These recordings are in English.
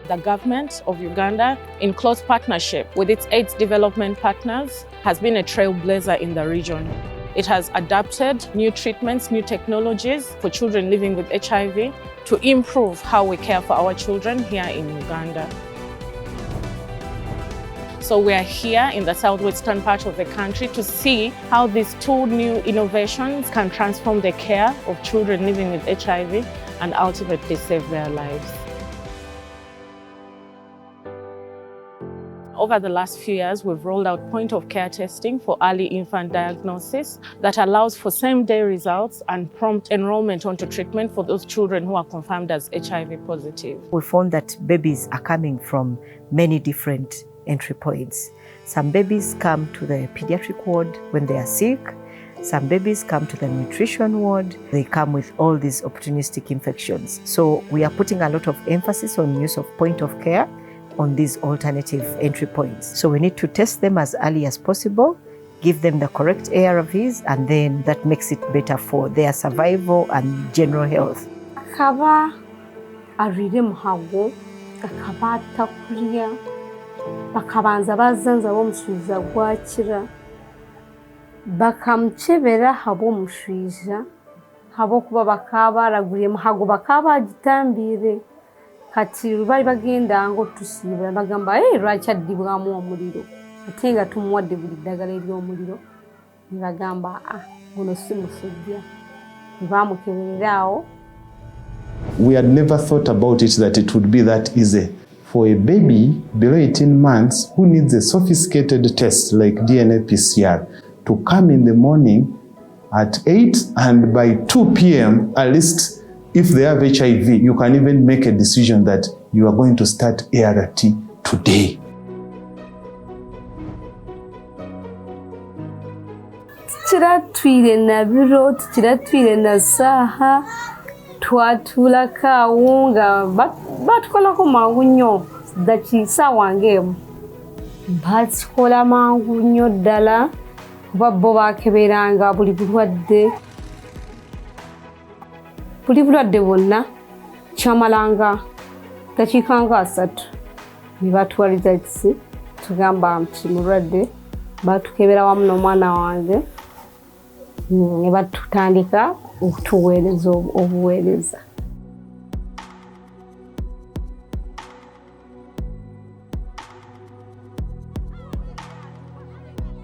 The government of Uganda, in close partnership with its AIDS development partners, has been a trailblazer in the region. It has adapted new treatments, new technologies for children living with HIV to improve how we care for our children here in Uganda. So we are here in the southwestern part of the country to see how these two new innovations can transform the care of children living with HIV and ultimately save their lives. Over the last few years, we've rolled out point-of-care testing for early infant diagnosis that allows for same-day results and prompt enrollment onto treatment for those children who are confirmed as HIV positive. We found that babies are coming from many different entry points. Some babies come to the pediatric ward when they are sick. Some babies come to the nutrition ward. They come with all these opportunistic infections. So we are putting a lot of emphasis on use of point-of-care on these alternative entry points. So we need to test them as early as possible, give them the correct ARVs, and then that makes it better for their survival and general health. Kaba arire muhago, kakaba takuria, bakabanza bazanza bomusubiza gwakira, bakamchebera habo mushiza, habo kuba bakaba araguriye muhago bakaba agitambire. Kati bari bagenda ngo tusiba bagamba rwacyadibwamo omuliro atenga tumuwadde buli ddagala ery'omuliro nibagamba ngono si musujja bamukebererawo. We had never thought about it that it would be that easy for a baby below 18 months who needs a sophisticated test like DNA PCR to come in the morning at 8 and by 2 p.m. at least. If they have HIV, you can even make a decision that you are going to start ART today. Tikiratwire na biro, tikiratwire na saha, twatula kawunga, batukolako mangu nnyo dakisawa ngemu. Batikola mangu nnyo ddala, kuba bo bakeberanga buli bulwadde. Buli bulwadde bwonna kyamalanga dakiika nga 3 ne batwaliza kisi tugamba nti mulwadde batukebera wamu n'omwana wange ne batutandika okutuweereza obuweereza.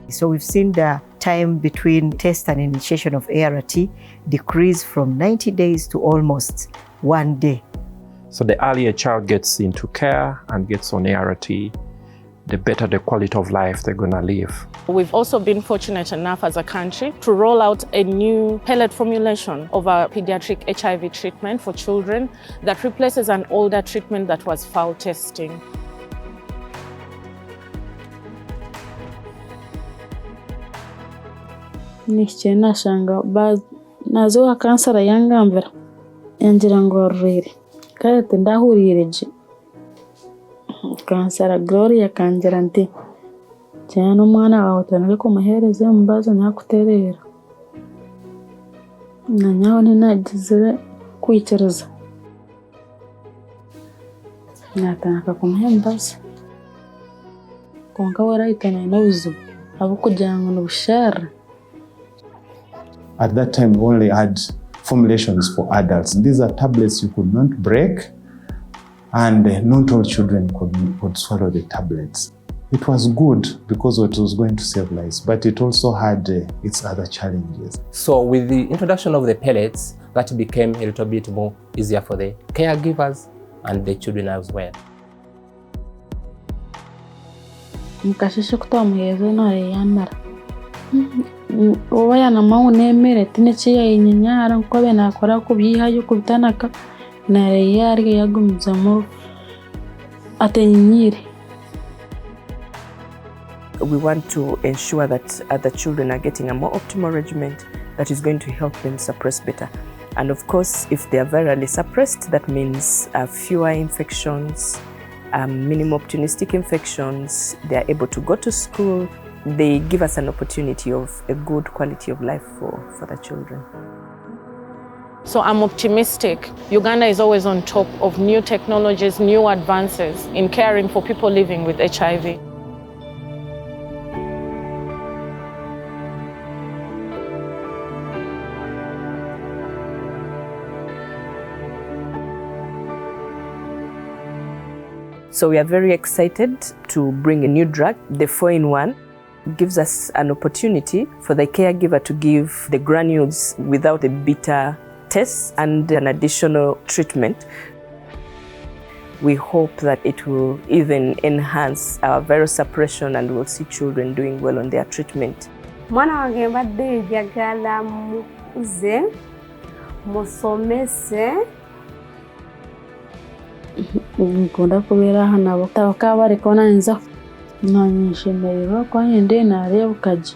So we've seen the time between test and initiation of ART decrease from 90 days to almost 1 day. So the earlier a child gets into care and gets on ART, the better the quality of life they're going to live. We've also been fortunate enough as a country to roll out a new pellet formulation of our pediatric HIV treatment for children that replaces an older treatment that was foul testing. Nichena shanga nazo kansara yangambira yangira ngo rere kare ndahurireje kansara Gloria kangira nti cyane umwana wawe tanwe ko muhereze mbaza nyakuterera nanyaho ninagize kwicereza nataka kumuhembaza konka warayitana n'ubuzu abo kujyanga n'ubushara. At that time, we only had formulations for adults. These are tablets you could not break, and not all children could swallow the tablets. It was good because it was going to save lives, but it also had its other challenges. So with the introduction of the pellets, that became a little bit more easier for the caregivers and the children as well. Mukashisha kutamuheza nare yamara. Oya na maunemere tineche ya inyenyara nkobe nakora kubyihayo kubitanaka na yari yagumizamo atenyire. We want to ensure that the children are getting a more optimal regimen that is going to help them suppress better. And of course, if they are virally suppressed, that means fewer infections, minimum opportunistic infections, they are able to go to school. They give us an opportunity of a good quality of life for the children. So I'm optimistic. Uganda is always on top of new technologies, new advances in caring for people living with HIV. So we are very excited to bring a new drug, the 4-in-1. It gives us an opportunity for the caregiver to give the granules without the bitter taste and an additional treatment. We hope that it will even enhance our virus suppression and we'll see children doing well on their treatment. Mwana wange mbadde njagala mukuze musomese nkunda kubeera aha nabo bakaba bariko nanza nanyishemererwa kwanye nde narebukaje